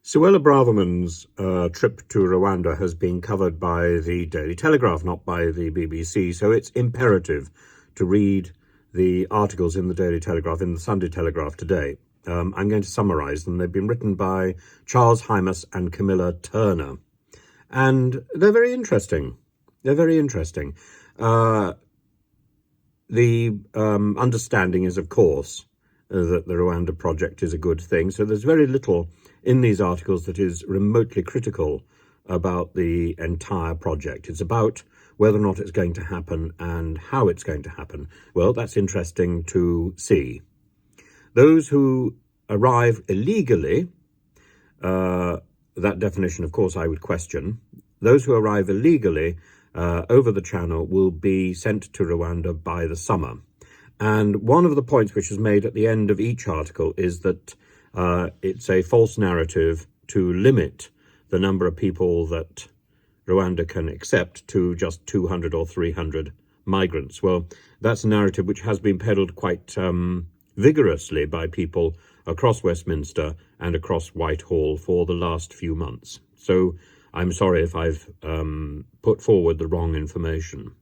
Suella Braverman's trip to Rwanda has been covered by the Daily Telegraph, not by the BBC, so it's imperative to read the articles in the Daily Telegraph, in the Sunday Telegraph today. I'm going to summarise them. They've been written by Charles Hymas and Camilla Turner, and they're very interesting. They're very interesting. The understanding is, of course, that the Rwanda project is a good thing. So there's very little in these articles that is remotely critical about the entire project. It's about whether or not it's going to happen and how it's going to happen. Well, that's interesting to see. Those who arrive illegally, that definition, of course, I would question. Those who arrive illegally over the channel will be sent to Rwanda by the summer. And one of the points which is made at the end of each article is that it's a false narrative to limit the number of people that Rwanda can accept to just 200 or 300 migrants. Well, that's a narrative which has been peddled quite vigorously by people across Westminster and across Whitehall for the last few months. So I'm sorry if I've put forward the wrong information.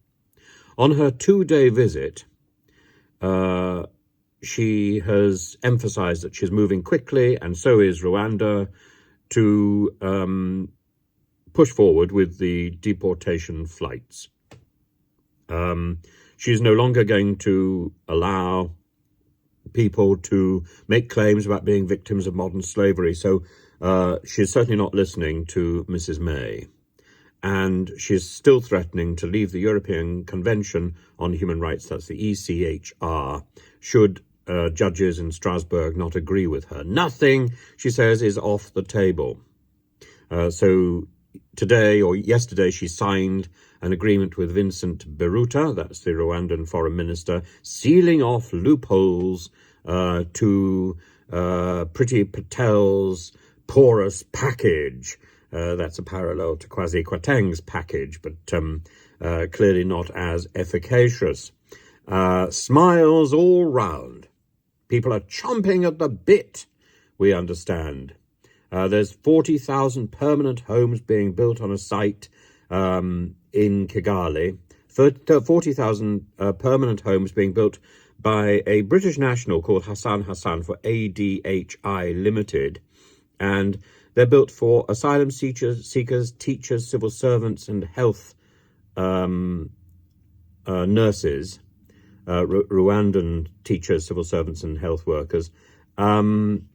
On her 2-day visit, she has emphasized that she's moving quickly, and so is Rwanda, to push forward with the deportation flights. She's no longer going to allow people to make claims about being victims of modern slavery. So she's certainly not listening to Mrs. May. And she's still threatening to leave the European Convention on Human Rights, that's the ECHR, should judges in Strasbourg not agree with her. Nothing, she says, is off the table. So today or yesterday she signed an agreement with Vincent Biruta, that's the Rwandan foreign minister, sealing off loopholes to Priti Patel's porous package. That's a parallel to Kwasi Kwarteng's package, but clearly not as efficacious. Smiles all round. People are chomping at the bit, we understand. There's 40,000 permanent homes being built on a site in Kigali. 40,000 permanent homes being built by a British national called Hassan Hassan for ADHI Limited. And they're built for asylum seekers, teachers, civil servants, and health nurses, Rwandan teachers, civil servants, and health workers. And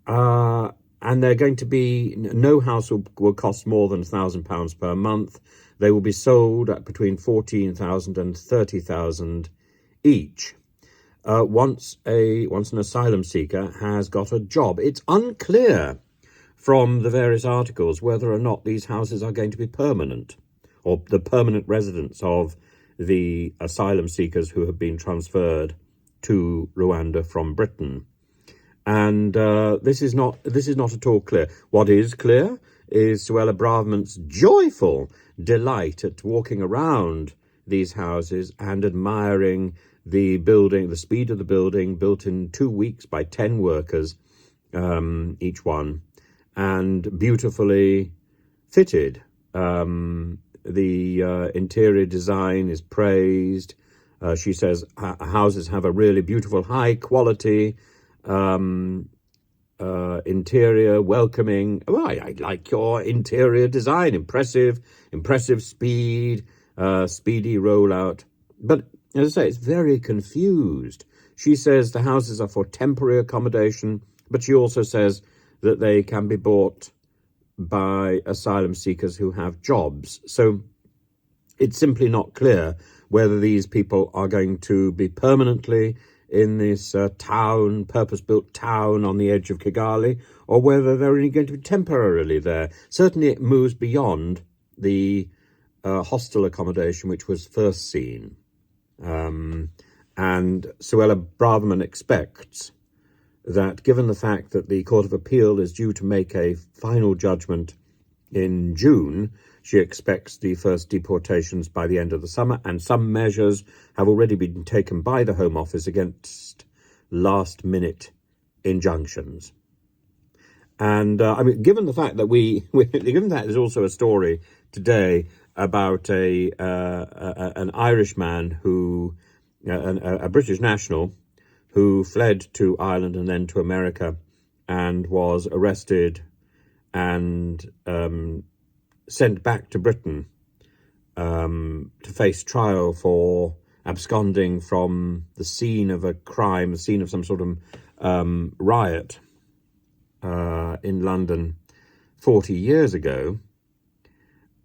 they're going to be, no house will cost more than £1,000 per month. They will be sold at between 14,000 and 30,000 each. Once an asylum seeker has got a job. It's unclear from the various articles whether or not these houses are going to be permanent, or the permanent residence of the asylum seekers who have been transferred to Rwanda from Britain. And this is not at all clear. What is clear is Suella Braverman's joyful delight at walking around these houses and admiring the building, the speed of the building, built in 2 weeks by 10 workers, each one, and beautifully fitted. The interior design is praised. She says houses have a really beautiful, high quality interior, welcoming. Well, I like your interior design. Impressive speed, speedy rollout. But as I say, it's very confused. She says the houses are for temporary accommodation, but she also says that they can be bought by asylum seekers who have jobs. So it's simply not clear whether these people are going to be permanently in this town, purpose-built town on the edge of Kigali, or whether they're only going to be temporarily there. Certainly it moves beyond the hostel accommodation which was first seen. And Suella Braverman expects that, given the fact that the Court of Appeal is due to make a final judgment in June, she expects the first deportations by the end of the summer, and some measures have already been taken by the Home Office against last-minute injunctions. And I mean, given the fact that given that there's also a story today about an Irishman who, a British national, who fled to Ireland and then to America, and was arrested and sent back to Britain to face trial for absconding from the scene of a crime, the scene of some sort of riot in London 40 years ago.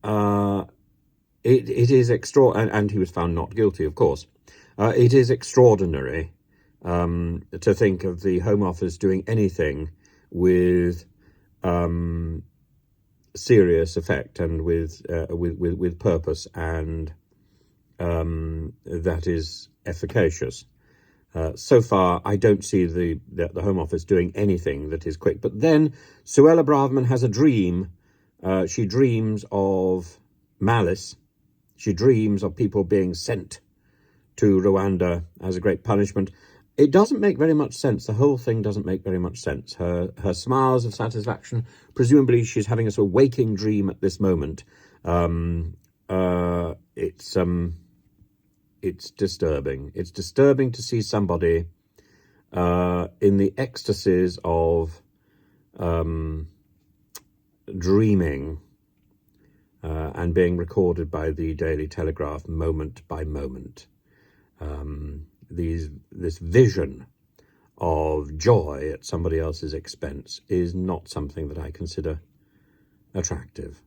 It is extraordinary, and he was found not guilty, of course. It is extraordinary to think of the Home Office doing anything with serious effect and with purpose, and that is efficacious. So far, I don't see the Home Office doing anything that is quick. But then Suella Braverman has a dream. She dreams of malice. She dreams of people being sent to Rwanda as a great punishment. It doesn't make very much sense. The whole thing doesn't make very much sense. Her smiles of satisfaction, presumably she's having a sort of waking dream at this moment. It's disturbing. It's disturbing to see somebody in the ecstasies of dreaming and being recorded by the Daily Telegraph moment by moment. This vision of joy at somebody else's expense is not something that I consider attractive.